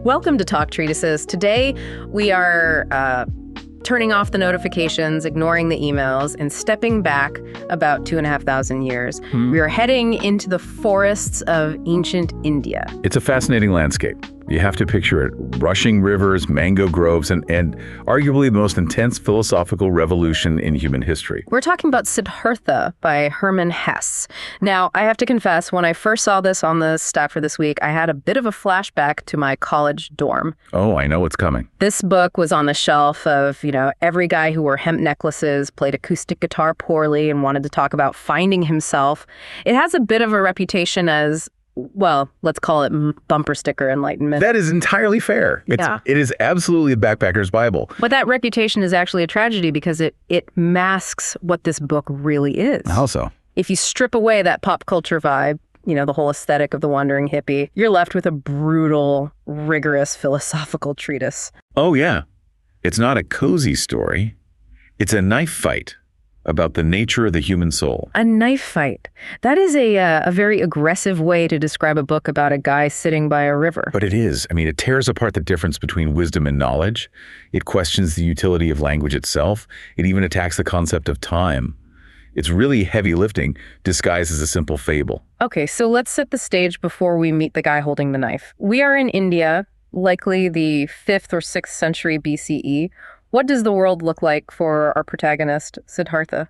Welcome to Talk Treatises. Today, we are turning off the notifications, ignoring the emails, and stepping back about 2,500 years. We are heading into the forests of ancient India. It's a fascinating landscape. You have to picture it. Rushing rivers, mango groves, and arguably the most intense philosophical revolution in human history. We're talking about Siddhartha by Hermann Hesse. Now, I have to confess, when I first saw this on the staff for this week, I had a bit of a flashback to my college dorm. Oh, I know what's coming. This book was on the shelf of, every guy who wore hemp necklaces, played acoustic guitar poorly, and wanted to talk about finding himself. It has a bit of a reputation as, well, let's call it bumper sticker enlightenment. That is entirely fair. It is absolutely a backpacker's Bible. But that reputation is actually a tragedy because it masks what this book really is. How so? If you strip away that pop culture vibe, the whole aesthetic of the wandering hippie, you're left with a brutal, rigorous philosophical treatise. Oh, yeah. It's not a cozy story. It's a knife fight about the nature of the human soul. A knife fight. That is a very aggressive way to describe a book about a guy sitting by a river. But it is. It tears apart the difference between wisdom and knowledge. It questions the utility of language itself. It even attacks the concept of time. It's really heavy lifting, disguised as a simple fable. Okay, so let's set the stage before we meet the guy holding the knife. We are in India, likely the 5th or 6th century BCE. What does the world look like for our protagonist, Siddhartha?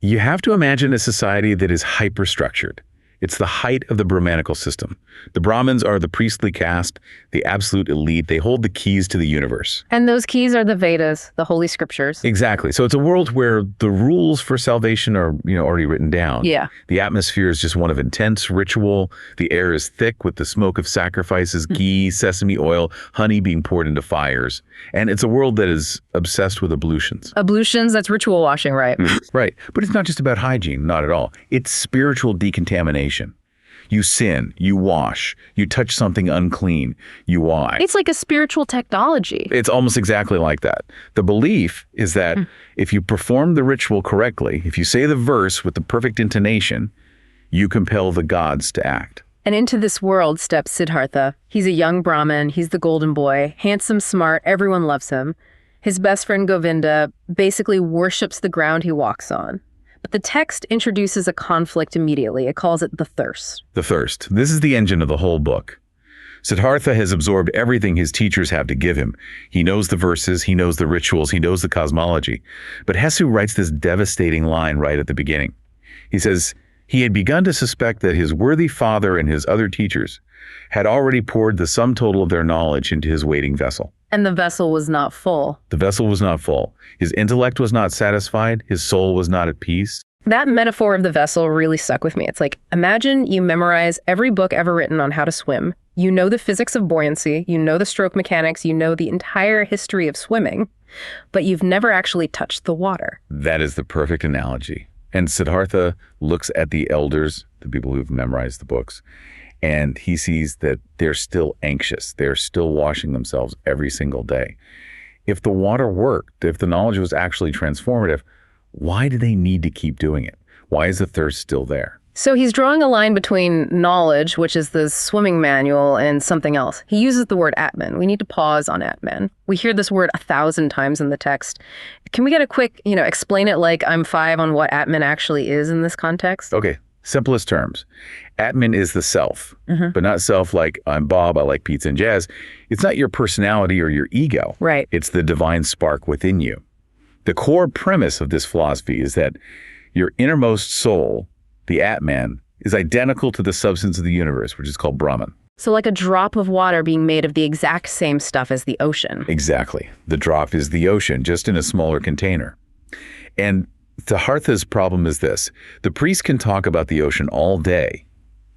You have to imagine a society that is hyper-structured. It's the height of the Brahmanical system. The Brahmins are the priestly caste, the absolute elite. They hold the keys to the universe. And those keys are the Vedas, the holy scriptures. Exactly. So it's a world where the rules for salvation are, already written down. Yeah. The atmosphere is just one of intense ritual. The air is thick with the smoke of sacrifices, ghee, sesame oil, honey being poured into fires. And it's a world that is obsessed with ablutions. Ablutions, that's ritual washing, right? Right. But it's not just about hygiene, not at all. It's spiritual decontamination. You sin, you wash, you touch something unclean, you why. It's like a spiritual technology. It's almost exactly like that. The belief is that if you perform the ritual correctly, if you say the verse with the perfect intonation, you compel the gods to act. And into this world steps Siddhartha. He's a young Brahmin, he's the golden boy, handsome, smart, everyone loves him. His best friend Govinda basically worships the ground he walks on. But the text introduces a conflict immediately. It calls it the thirst. The thirst. This is the engine of the whole book. Siddhartha has absorbed everything his teachers have to give him. He knows the verses, he knows the rituals, he knows the cosmology. But Hesse writes this devastating line right at the beginning. He says, he had begun to suspect that his worthy father and his other teachers had already poured the sum total of their knowledge into his waiting vessel. And the vessel was not full. The vessel was not full. His intellect was not satisfied. His soul was not at peace. That metaphor of the vessel really stuck with me. It's like, imagine you memorize every book ever written on how to swim. You know the physics of buoyancy. You know the stroke mechanics. You know the entire history of swimming. But you've never actually touched the water. That is the perfect analogy. And Siddhartha looks at the elders, the people who've memorized the books, and he sees that they're still anxious. They're still washing themselves every single day. If the water worked, if the knowledge was actually transformative, why do they need to keep doing it? Why is the thirst still there? So he's drawing a line between knowledge, which is the swimming manual, and something else. He uses the word atman. We need to pause on atman. We hear this word 1,000 times in the text. Can we get a quick, explain it like I'm 5 on what atman actually is in this context? Okay. Simplest terms. Atman is the self, but not self like I'm Bob, I like pizza and jazz. It's not your personality or your ego. Right. It's the divine spark within you. The core premise of this philosophy is that your innermost soul, the atman, is identical to the substance of the universe, which is called Brahman. So like a drop of water being made of the exact same stuff as the ocean. Exactly. The drop is the ocean, just in a smaller container. And Siddhartha's problem is this. The priest can talk about the ocean all day.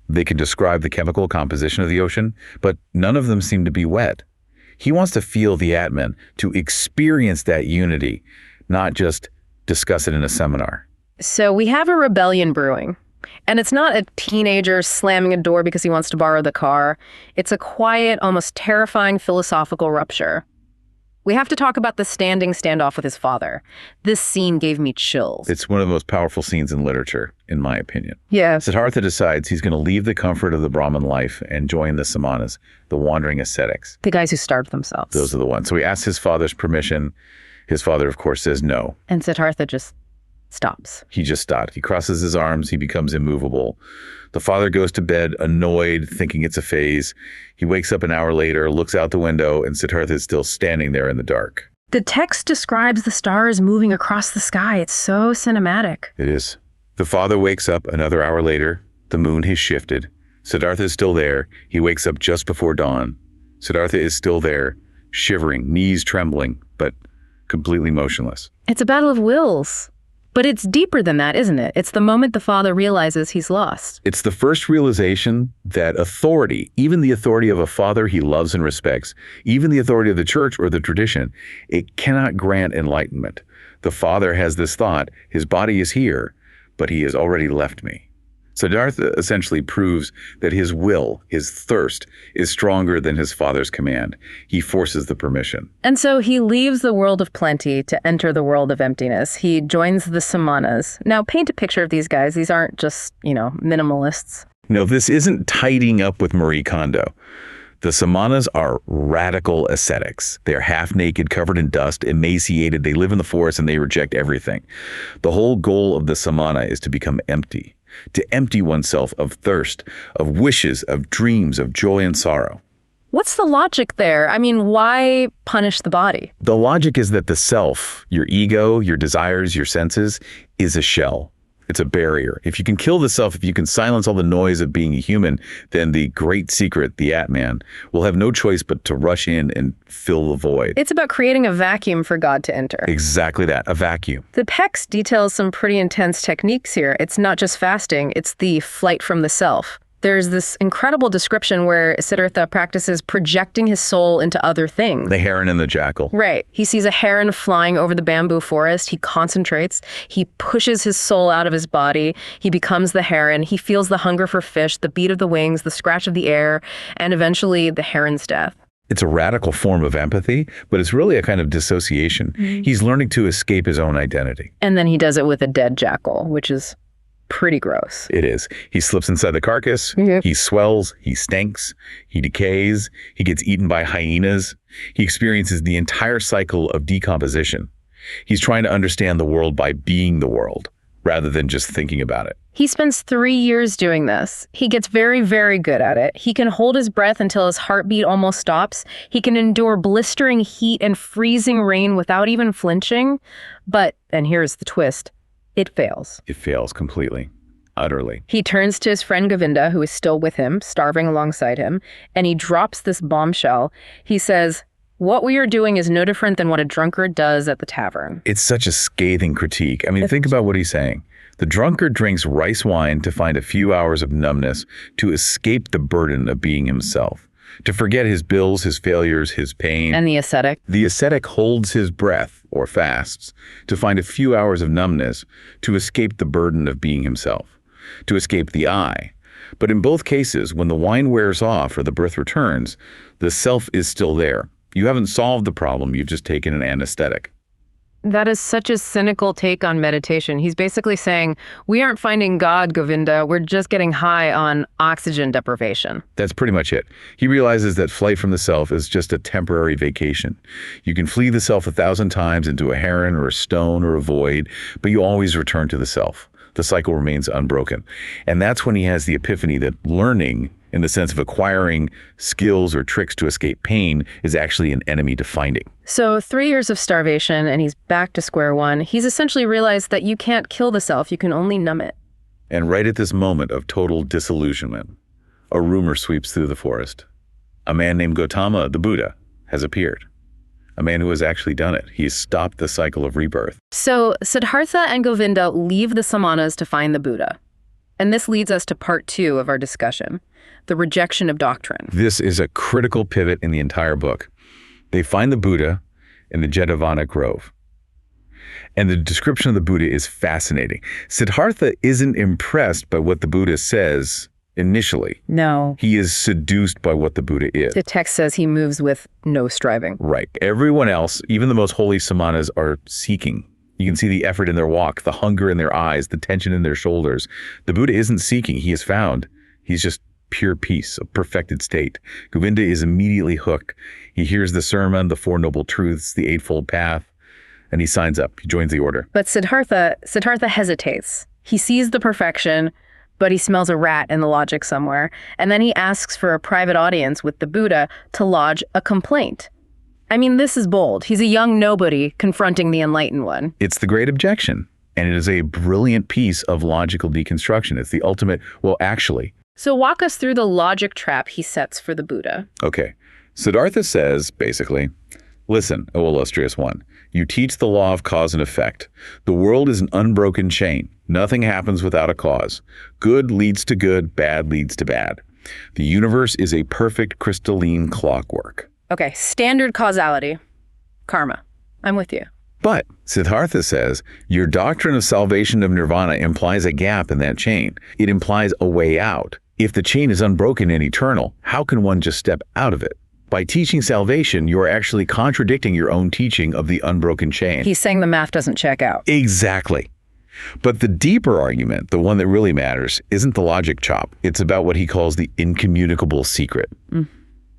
They can describe the chemical composition of the ocean, but none of them seem to be wet. He wants to feel the atman, to experience that unity, not just discuss it in a seminar. So we have a rebellion brewing. And it's not a teenager slamming a door because he wants to borrow the car. It's a quiet, almost terrifying philosophical rupture. We have to talk about the standing standoff with his father. This scene gave me chills. It's one of the most powerful scenes in literature, in my opinion. Yeah. Siddhartha decides he's going to leave the comfort of the Brahmin life and join the Samanas, the wandering ascetics. The guys who starved themselves. Those are the ones. So he asks his father's permission. His father, of course, says no. And Siddhartha just stops. He just stopped. He crosses his arms. He becomes immovable. The father goes to bed, annoyed, thinking it's a phase. He wakes up an hour later, looks out the window, and Siddhartha is still standing there in the dark. The text describes the stars moving across the sky. It's so cinematic. It is. The father wakes up another hour later. The moon has shifted. Siddhartha is still there. He wakes up just before dawn. Siddhartha is still there, shivering, knees trembling, but completely motionless. It's a battle of wills. But it's deeper than that, isn't it? It's the moment the father realizes he's lost. It's the first realization that authority, even the authority of a father he loves and respects, even the authority of the church or the tradition, it cannot grant enlightenment. The father has this thought, his body is here, but he has already left me. Siddhartha essentially proves that his will, his thirst, is stronger than his father's command. He forces the permission. And so he leaves the world of plenty to enter the world of emptiness. He joins the Samanas. Now, paint a picture of these guys. These aren't just, minimalists. No, this isn't tidying up with Marie Kondo. The Samanas are radical ascetics. They're half-naked, covered in dust, emaciated. They live in the forest and they reject everything. The whole goal of the Samana is to become empty. To empty oneself of thirst, of wishes, of dreams, of joy and sorrow. What's the logic there? I mean, why punish the body? The logic is that the self, your ego, your desires, your senses, is a shell. It's a barrier. If you can kill the self, if you can silence all the noise of being a human, then the great secret, the atman, will have no choice but to rush in and fill the void. It's about creating a vacuum for God to enter. Exactly that, a vacuum. The text details some pretty intense techniques here. It's not just fasting, it's the flight from the self. There's this incredible description where Siddhartha practices projecting his soul into other things. The heron and the jackal. Right. He sees a heron flying over the bamboo forest. He concentrates. He pushes his soul out of his body. He becomes the heron. He feels the hunger for fish, the beat of the wings, the scratch of the air, and eventually the heron's death. It's a radical form of empathy, but it's really a kind of dissociation. He's learning to escape his own identity. And then he does it with a dead jackal, which is pretty gross. It is. He slips inside the carcass. Yep. He swells. He stinks. He decays. He gets eaten by hyenas. He experiences the entire cycle of decomposition. He's trying to understand the world by being the world, rather than just thinking about it. He spends 3 years doing this. He gets very, very good at it. He can hold his breath until his heartbeat almost stops. He can endure blistering heat and freezing rain without even flinching. But, and here's the twist, it fails. It fails completely, utterly. He turns to his friend Govinda, who is still with him, starving alongside him, and he drops this bombshell. He says, "What we are doing is no different than what a drunkard does at the tavern." It's such a scathing critique. I mean, think about what he's saying. The drunkard drinks rice wine to find a few hours of numbness, to escape the burden of being himself, to forget his bills, his failures, his pain. And the ascetic? The ascetic holds his breath, or fasts, to find a few hours of numbness, to escape the burden of being himself, to escape the I. But in both cases, when the wine wears off or the breath returns, the self is still there. You haven't solved the problem, you've just taken an anesthetic. That is such a cynical take on meditation. He's basically saying, we aren't finding God, Govinda. We're just getting high on oxygen deprivation. That's pretty much it. He realizes that flight from the self is just a temporary vacation. You can flee the self 1,000 times into a heron or a stone or a void, but you always return to the self. The cycle remains unbroken. And that's when he has the epiphany that learning, in the sense of acquiring skills or tricks to escape pain, is actually an enemy to finding. So 3 years of starvation and he's back to square one. He's essentially realized that you can't kill the self, you can only numb it. And right at this moment of total disillusionment, a rumor sweeps through the forest. A man named Gautama, the Buddha, has appeared. A man who has actually done it. He's stopped the cycle of rebirth. So Siddhartha and Govinda leave the Samanas to find the Buddha. And this leads us to part 2 of our discussion, the rejection of doctrine. This is a critical pivot in the entire book. They find the Buddha in the Jetavana Grove. And the description of the Buddha is fascinating. Siddhartha isn't impressed by what the Buddha says initially. No. He is seduced by what the Buddha is. The text says he moves with no striving. Right. Everyone else, even the most holy Samanas, are seeking. You can see the effort in their walk, the hunger in their eyes, the tension in their shoulders. The Buddha isn't seeking. He is found. He's just pure peace, a perfected state. Govinda is immediately hooked. He hears the sermon, the Four Noble Truths, the Eightfold Path, and he signs up. He joins the order. But Siddhartha hesitates. He sees the perfection, but he smells a rat in the logic somewhere. And then he asks for a private audience with the Buddha to lodge a complaint. I mean, this is bold. He's a young nobody confronting the enlightened one. It's the great objection, and it is a brilliant piece of logical deconstruction. It's the ultimate, well, actually. So walk us through the logic trap he sets for the Buddha. Okay. Siddhartha says, basically, listen, O illustrious one, you teach the law of cause and effect. The world is an unbroken chain. Nothing happens without a cause. Good leads to good, bad leads to bad. The universe is a perfect crystalline clockwork. Okay, standard causality. Karma. I'm with you. But, Siddhartha says, your doctrine of salvation of nirvana implies a gap in that chain. It implies a way out. If the chain is unbroken and eternal, how can one just step out of it? By teaching salvation, you are actually contradicting your own teaching of the unbroken chain. He's saying the math doesn't check out. Exactly. But the deeper argument, the one that really matters, isn't the logic chop. It's about what he calls the incommunicable secret.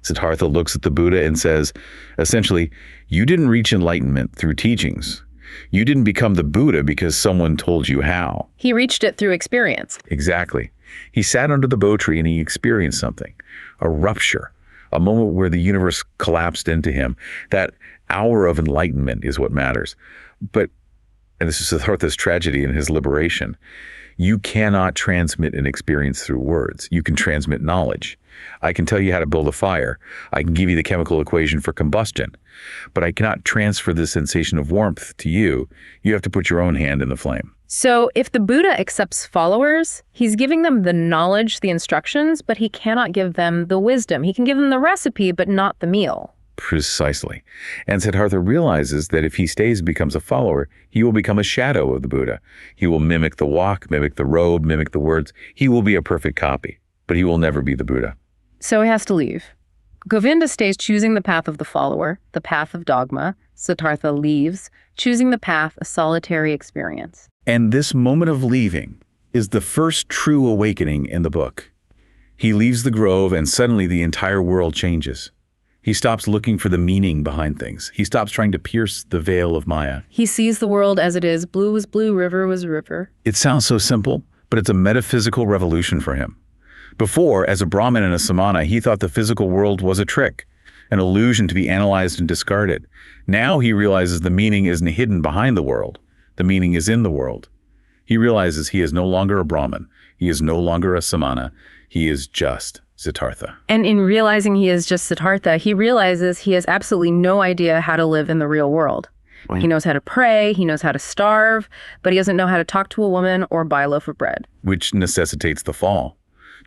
Siddhartha looks at the Buddha and says, essentially, you didn't reach enlightenment through teachings. You didn't become the Buddha because someone told you how. He reached it through experience. Exactly. He sat under the bo tree and he experienced something, a rupture, a moment where the universe collapsed into him. That hour of enlightenment is what matters. But, and this is Siddhartha's tragedy and his liberation, you cannot transmit an experience through words. You can transmit knowledge. I can tell you how to build a fire. I can give you the chemical equation for combustion. But I cannot transfer the sensation of warmth to you. You have to put your own hand in the flame. So if the Buddha accepts followers, he's giving them the knowledge, the instructions, but he cannot give them the wisdom. He can give them the recipe, but not the meal. Precisely. And Siddhartha realizes that if he stays and becomes a follower, he will become a shadow of the Buddha. He will mimic the walk, mimic the robe, mimic the words. He will be a perfect copy, but he will never be the Buddha. So he has to leave. Govinda stays choosing the path of the follower, the path of dogma. Siddhartha leaves, choosing the path, a solitary experience. And this moment of leaving is the first true awakening in the book. He leaves the grove and suddenly the entire world changes. He stops looking for the meaning behind things. He stops trying to pierce the veil of Maya. He sees the world as it is. Blue was blue, river was river. It sounds so simple, but it's a metaphysical revolution for him. Before, as a Brahmin and a Samana, he thought the physical world was a trick, an illusion to be analyzed and discarded. Now he realizes the meaning isn't hidden behind the world. The meaning is in the world. He realizes he is no longer a Brahmin. He is no longer a Samana. He is just Siddhartha. And in realizing he is just Siddhartha, he realizes he has absolutely no idea how to live in the real world. He knows how to pray, he knows how to starve, but he doesn't know how to talk to a woman or buy a loaf of bread. Which necessitates the fall.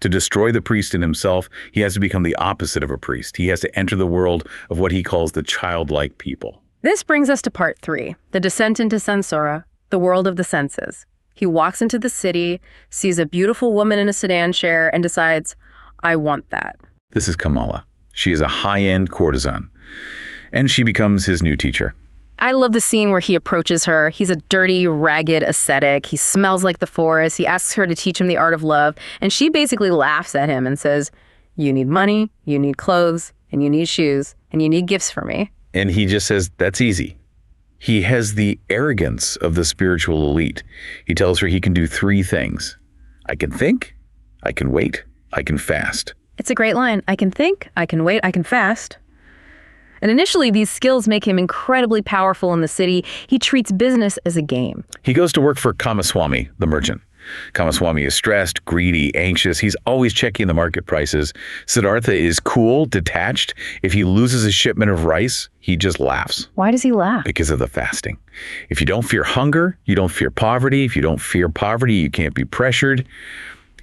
To destroy the priest in himself, he has to become the opposite of a priest. He has to enter the world of what he calls the childlike people. This brings us to part 3, the descent into samsara, the world of the senses. He walks into the city, sees a beautiful woman in a sedan chair, and decides, I want that. This is Kamala. She is a high-end courtesan, and she becomes his new teacher. I love the scene where he approaches her. He's a dirty, ragged ascetic. He smells like the forest. He asks her to teach him the art of love, and she basically laughs at him and says, you need money, you need clothes, and you need shoes, and you need gifts for me. And he just says, that's easy. He has the arrogance of the spiritual elite. He tells her he can do 3 things. I can think, I can wait, I can fast. It's a great line. I can think, I can wait, I can fast. And initially, these skills make him incredibly powerful in the city. He treats business as a game. He goes to work for Kamaswami, the merchant. Kamaswami is stressed, greedy, anxious. He's always checking the market prices. Siddhartha is cool, detached. If he loses a shipment of rice, he just laughs. Why does he laugh? Because of the fasting. If you don't fear hunger, you don't fear poverty. If you don't fear poverty, you can't be pressured.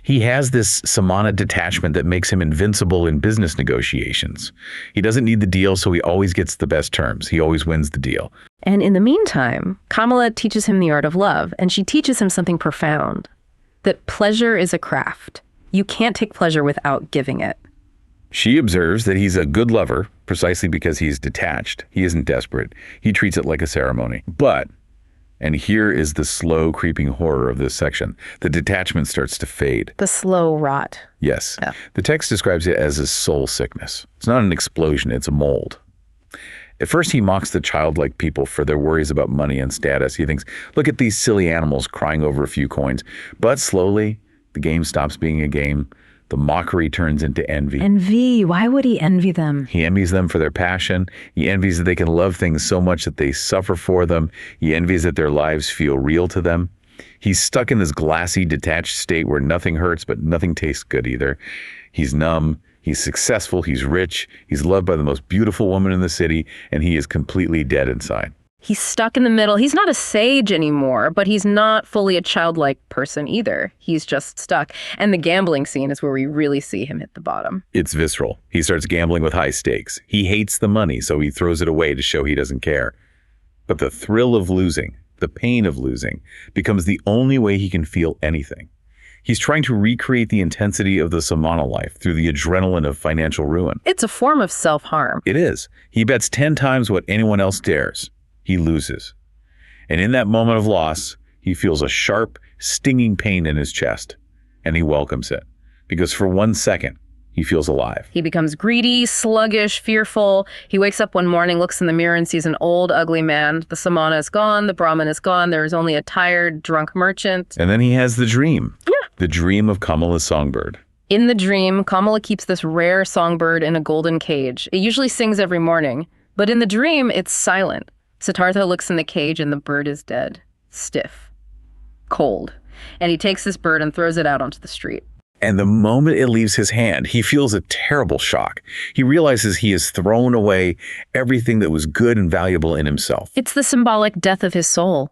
He has this samana detachment that makes him invincible in business negotiations. He doesn't need the deal, so he always gets the best terms. He always wins the deal. And in the meantime, Kamala teaches him the art of love, and she teaches him something profound, that pleasure is a craft. You can't take pleasure without giving it. She observes that he's a good lover precisely because he's detached. He isn't desperate. He treats it like a ceremony. But, and here is the slow creeping horror of this section, the detachment starts to fade. The slow rot. Yes. Yeah. The text describes it as a soul sickness. It's not an explosion, it's a mold. At first, he mocks the childlike people for their worries about money and status. He thinks, look at these silly animals crying over a few coins. But slowly, the game stops being a game. The mockery turns into envy. Envy. Why would he envy them? He envies them for their passion. He envies that they can love things so much that they suffer for them. He envies that their lives feel real to them. He's stuck in this glassy, detached state where nothing hurts, but nothing tastes good either. He's numb. He's successful. He's rich. He's loved by the most beautiful woman in the city, and he is completely dead inside. He's stuck in the middle. He's not a sage anymore, but he's not fully a childlike person either. He's just stuck. And the gambling scene is where we really see him hit the bottom. It's visceral. He starts gambling with high stakes. He hates the money, so he throws it away to show he doesn't care. But the thrill of losing, the pain of losing, becomes the only way he can feel anything. He's trying to recreate the intensity of the Samana life through the adrenaline of financial ruin. It's a form of self-harm. It is. He bets 10 times what anyone else dares. He loses. And in that moment of loss, he feels a sharp, stinging pain in his chest. And he welcomes it. Because for 1 second, he feels alive. He becomes greedy, sluggish, fearful. He wakes up one morning, looks in the mirror, and sees an old, ugly man. The Samana is gone. The Brahman is gone. There is only a tired, drunk merchant. And then he has the dream. Yeah. The dream of Kamala's songbird. In the dream, Kamala keeps this rare songbird in a golden cage. It usually sings every morning. But in the dream, it's silent. Siddhartha looks in the cage and the bird is dead, stiff, cold. And he takes this bird and throws it out onto the street. And the moment it leaves his hand, he feels a terrible shock. He realizes he has thrown away everything that was good and valuable in himself. It's the symbolic death of his soul.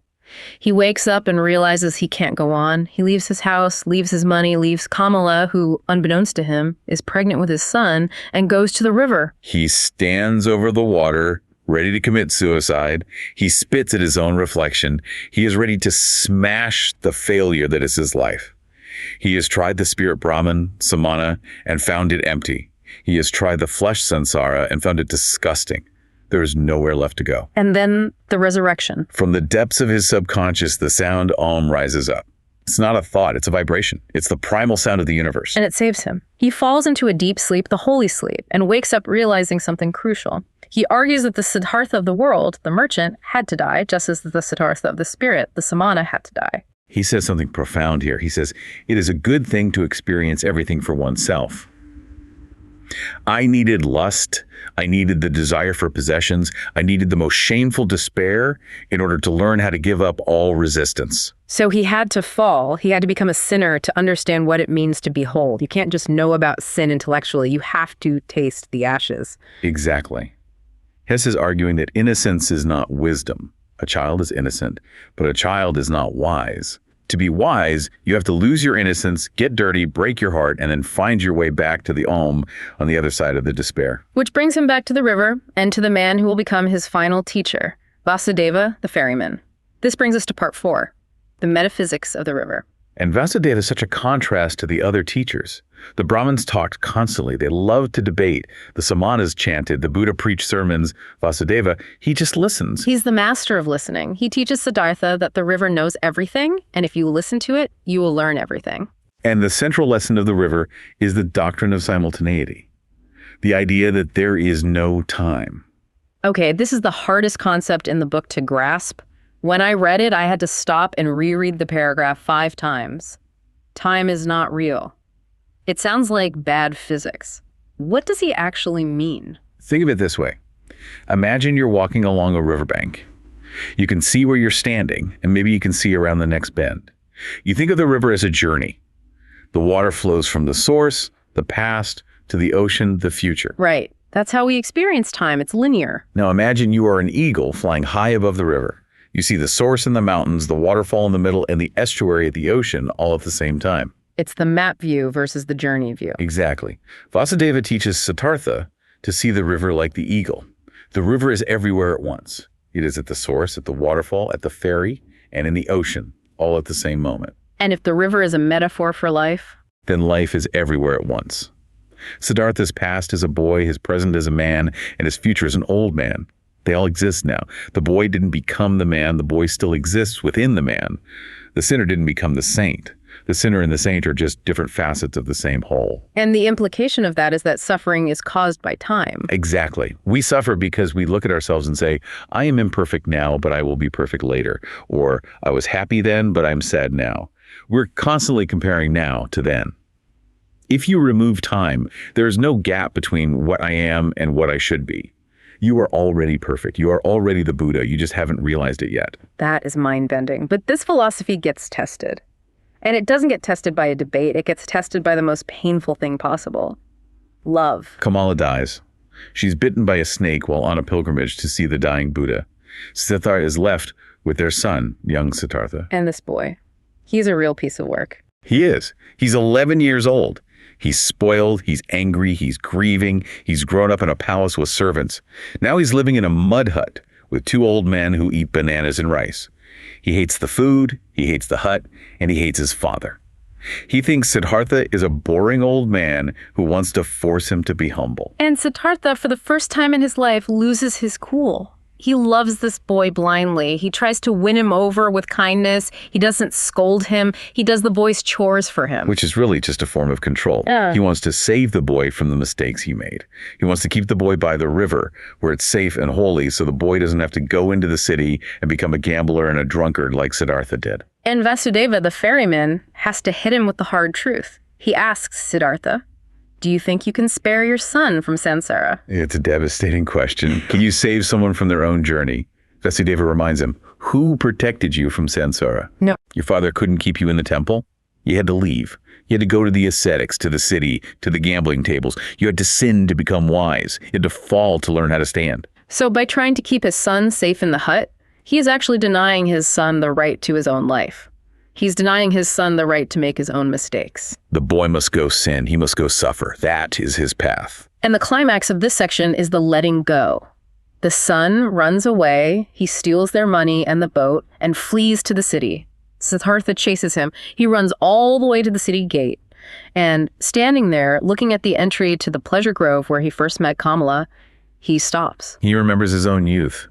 He wakes up and realizes he can't go on. He leaves his house, leaves his money, leaves Kamala, who, unbeknownst to him, is pregnant with his son, and goes to the river. He stands over the water, ready to commit suicide. He spits at his own reflection. He is ready to smash the failure that is his life. He has tried the spirit Brahman, Samana, and found it empty. He has tried the flesh Sansara and found it disgusting. There is nowhere left to go. And then the resurrection. From the depths of his subconscious, the sound Om rises up. It's not a thought, it's a vibration. It's the primal sound of the universe. And it saves him. He falls into a deep sleep, the holy sleep, and wakes up realizing something crucial. He argues that the Siddhartha of the world, the merchant, had to die, just as the Siddhartha of the spirit, the Samana, had to die. He says something profound here. He says, it is a good thing to experience everything for oneself. I needed lust. I needed the desire for possessions. I needed the most shameful despair in order to learn how to give up all resistance. So he had to fall. He had to become a sinner to understand what it means to be whole. You can't just know about sin intellectually. You have to taste the ashes. Exactly. Hesse is arguing that innocence is not wisdom. A child is innocent, but a child is not wise. To be wise, you have to lose your innocence, get dirty, break your heart, and then find your way back to the Om on the other side of the despair. Which brings him back to the river and to the man who will become his final teacher, Vasudeva, the ferryman. This brings us to part 4, the metaphysics of the river. And Vasudeva is such a contrast to the other teachers. The Brahmins talked constantly. They loved to debate. The Samanas chanted. The Buddha preached sermons. Vasudeva, he just listens. He's the master of listening. He teaches Siddhartha that the river knows everything, and if you listen to it, you will learn everything. And the central lesson of the river is the doctrine of simultaneity. The idea that there is no time. Okay, this is the hardest concept in the book to grasp. When I read it, I had to stop and reread the paragraph 5 times. Time is not real. It sounds like bad physics. What does he actually mean? Think of it this way. Imagine you're walking along a riverbank. You can see where you're standing, and maybe you can see around the next bend. You think of the river as a journey. The water flows from the source, the past, to the ocean, the future. Right. That's how we experience time. It's linear. Now imagine you are an eagle flying high above the river. You see the source in the mountains, the waterfall in the middle, and the estuary at the ocean all at the same time. It's the map view versus the journey view. Exactly. Vasudeva teaches Siddhartha to see the river like the eagle. The river is everywhere at once. It is at the source, at the waterfall, at the ferry, and in the ocean, all at the same moment. And if the river is a metaphor for life? then life is everywhere at once. Siddhartha's past is a boy, his present is a man, and his future is an old man. They all exist now. The boy didn't become the man. The boy still exists within the man. The sinner didn't become the saint. The sinner and the saint are just different facets of the same whole. And the implication of that is that suffering is caused by time. Exactly. We suffer because we look at ourselves and say, I am imperfect now, but I will be perfect later. Or I was happy then, but I'm sad now. We're constantly comparing now to then. If you remove time, there is no gap between what I am and what I should be. You are already perfect. You are already the Buddha. You just haven't realized it yet. That is mind-bending. But this philosophy gets tested. And it doesn't get tested by a debate. It gets tested by the most painful thing possible. Love. Kamala dies. She's bitten by a snake while on a pilgrimage to see the dying Buddha. Siddhartha is left with their son, young Siddhartha. And this boy. He's a real piece of work. He is. He's 11 years old. He's spoiled, he's angry, he's grieving, he's grown up in a palace with servants. Now he's living in a mud hut with two old men who eat bananas and rice. He hates the food, he hates the hut, and he hates his father. He thinks Siddhartha is a boring old man who wants to force him to be humble. And Siddhartha, for the first time in his life, loses his cool. He loves this boy blindly. He tries to win him over with kindness. He doesn't scold him. He does the boy's chores for him. Which is really just a form of control. He wants to save the boy from the mistakes he made. He wants to keep the boy by the river where it's safe and holy so the boy doesn't have to go into the city and become a gambler and a drunkard like Siddhartha did. And Vasudeva, the ferryman, has to hit him with the hard truth. He asks Siddhartha, do you think you can spare your son from samsara? It's a devastating question. Can you save someone from their own journey? Vasudeva reminds him, who protected you from samsara? No. Your father couldn't keep you in the temple? You had to leave. You had to go to the ascetics, to the city, to the gambling tables. You had to sin to become wise. You had to fall to learn how to stand. So by trying to keep his son safe in the hut, he is actually denying his son the right to his own life. He's denying his son the right to make his own mistakes. The boy must go sin. He must go suffer. That is his path. And the climax of this section is the letting go. The son runs away, he steals their money and the boat, and flees to the city. Siddhartha chases him. He runs all the way to the city gate. And standing there, looking at the entry to the pleasure grove where he first met Kamala, he stops. He remembers his own youth.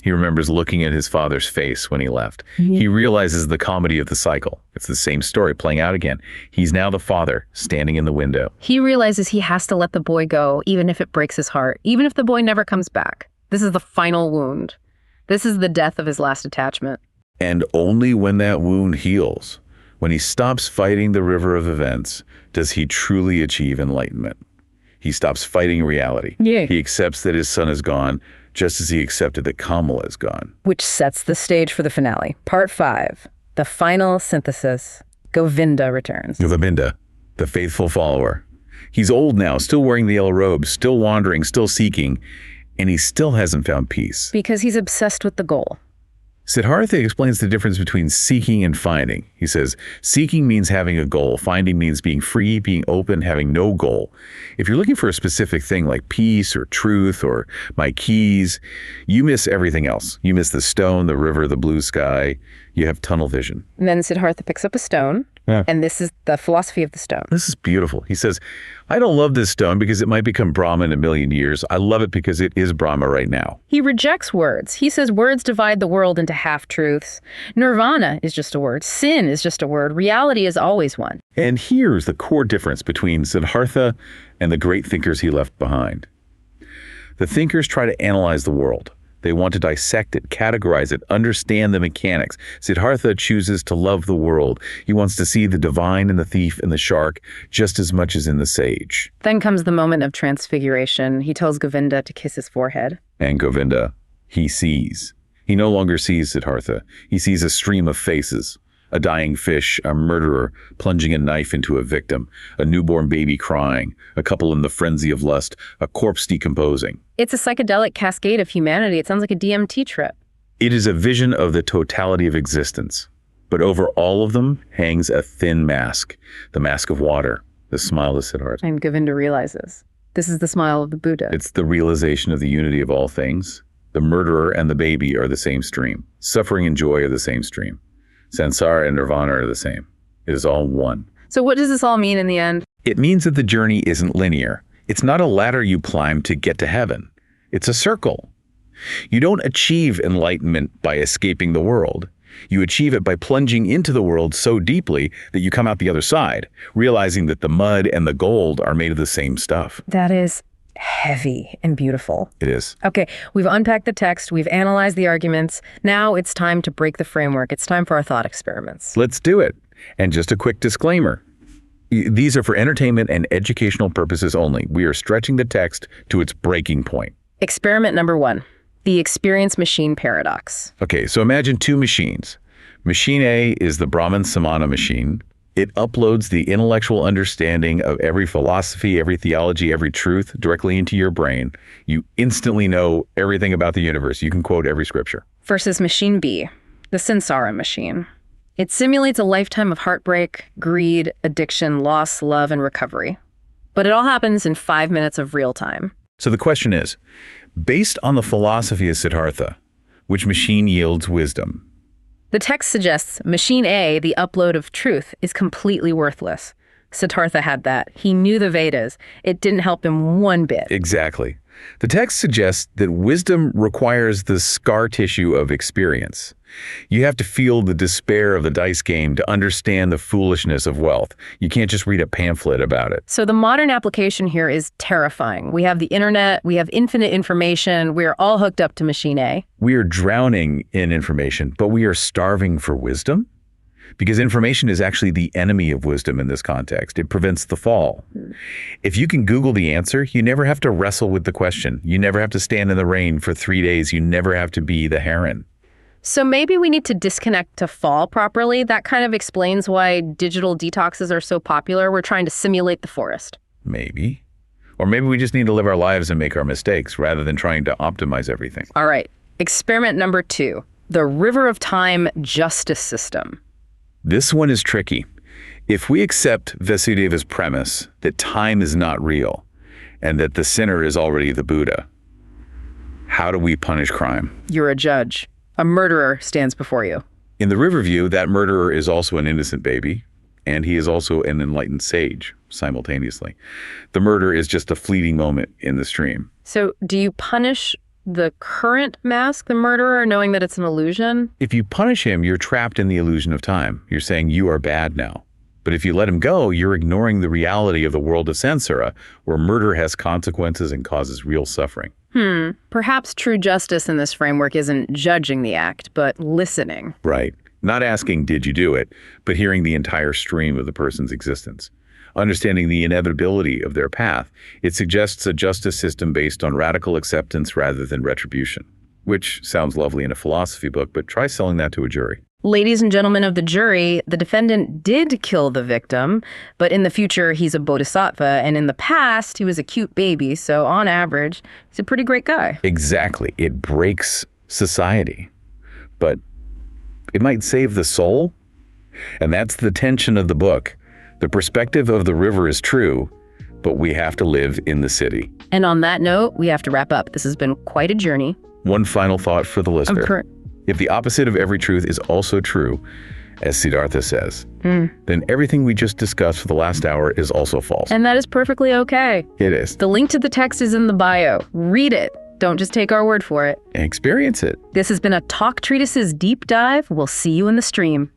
He remembers looking at his father's face when he left. He realizes the comedy of the cycle. It's the same story playing out again. He's now the father standing in the window. He realizes he has to let the boy go, even if it breaks his heart, even if the boy never comes back. This is the final wound. This is the death of his last attachment. And only when that wound heals, when he stops fighting the river of events, does he truly achieve enlightenment. He stops fighting reality. He accepts that his son is gone, just as he accepted that Kamala is gone. Which sets the stage for the finale. Part 5, the final synthesis. Govinda returns. Govinda, the faithful follower. He's old now, still wearing the yellow robe, still wandering, still seeking, and he still hasn't found peace. Because he's obsessed with the goal. Siddhartha explains the difference between seeking and finding. He says, seeking means having a goal. Finding means being free, being open, having no goal. If you're looking for a specific thing like peace or truth or my keys, you miss everything else. You miss the stone, the river, the blue sky. You have tunnel vision. And then Siddhartha picks up a stone, and this is the philosophy of the stone. This is beautiful. He says, I don't love this stone because it might become Brahma in a million years. I love it because it is Brahma right now. He rejects words. He says words divide the world into half-truths. Nirvana is just a word. Sin is just a word. Reality is always one. And here's the core difference between Siddhartha and the great thinkers he left behind. The thinkers try to analyze the world. They want to dissect it, categorize it, understand the mechanics. Siddhartha chooses to love the world. He wants to see the divine in the thief and the shark just as much as in the sage. Then comes the moment of transfiguration. He tells Govinda to kiss his forehead. And Govinda, he sees. He no longer sees Siddhartha. He sees a stream of faces. A dying fish, a murderer plunging a knife into a victim, a newborn baby crying, a couple in the frenzy of lust, a corpse decomposing. It's a psychedelic cascade of humanity. It sounds like a DMT trip. It is a vision of the totality of existence. But over all of them hangs a thin mask, the mask of water, the smile of Siddhartha. And Govinda realizes this is the smile of the Buddha. It's the realization of the unity of all things. The murderer and the baby are the same stream. Suffering and joy are the same stream. Samsara and nirvana are the same. It is all one. So what does this all mean in the end? It means that the journey isn't linear. It's not a ladder you climb to get to heaven. It's a circle. You don't achieve enlightenment by escaping the world. You achieve it by plunging into the world so deeply that you come out the other side, realizing that the mud and the gold are made of the same stuff. That is heavy and beautiful. It is. Okay, we've unpacked the text, we've analyzed the arguments. Now it's time to break the framework. It's time for our thought experiments. Let's do it. And just a quick disclaimer. These are for entertainment and educational purposes only. We are stretching the text to its breaking point. Experiment number 1, the experience machine paradox. Okay, so imagine two machines. Machine A is the Brahman Samana machine. It uploads the intellectual understanding of every philosophy, every theology, every truth directly into your brain. You instantly know everything about the universe. You can quote every scripture. Versus machine B, the samsara machine. It simulates a lifetime of heartbreak, greed, addiction, loss, love, and recovery. But it all happens in 5 minutes of real time. So the question is, based on the philosophy of Siddhartha, which machine yields wisdom? The text suggests machine A, the upload of truth, is completely worthless. Siddhartha had that. He knew the Vedas. It didn't help him one bit. Exactly. The text suggests that wisdom requires the scar tissue of experience. You have to feel the despair of the dice game to understand the foolishness of wealth. You can't just read a pamphlet about it. So the modern application here is terrifying. We have the internet, we have infinite information, we're all hooked up to machine A. We are drowning in information, but we are starving for wisdom? Because information is actually the enemy of wisdom in this context. It prevents the fall. If you can Google the answer, you never have to wrestle with the question. You never have to stand in the rain for 3 days. You never have to be the heron. So maybe we need to disconnect to fall properly. That kind of explains why digital detoxes are so popular. We're trying to simulate the forest. Maybe. Or maybe we just need to live our lives and make our mistakes rather than trying to optimize everything. All right. Experiment number 2, the river of time justice system. This one is tricky. If we accept Vasudeva's premise that time is not real and that the sinner is already the Buddha, how do we punish crime? You're a judge. A murderer stands before you. In the river view, that murderer is also an innocent baby, and he is also an enlightened sage simultaneously. The murder is just a fleeting moment in the stream. So do you punish the current mask, the murderer, knowing that it's an illusion? If you punish him, you're trapped in the illusion of time. You're saying you are bad now. But if you let him go, you're ignoring the reality of the world of samsara, where murder has consequences and causes real suffering. Perhaps true justice in this framework isn't judging the act, but listening. Right. Not asking, did you do it, but hearing the entire stream of the person's existence. Understanding the inevitability of their path, it suggests a justice system based on radical acceptance rather than retribution, which sounds lovely in a philosophy book, but try selling that to a jury. Ladies and gentlemen of the jury, the defendant did kill the victim, but in the future, he's a bodhisattva, and in the past, he was a cute baby, so on average, he's a pretty great guy. Exactly. It breaks society, but it might save the soul, and that's the tension of the book. The perspective of the river is true, but we have to live in the city. And on that note, we have to wrap up. This has been quite a journey. One final thought for the listener. If the opposite of every truth is also true, as Siddhartha says, then everything we just discussed for the last hour is also false. And that is perfectly okay. It is. The link to the text is in the bio. Read it. Don't just take our word for it. Experience it. This has been a Talk Treatises deep dive. We'll see you in the stream.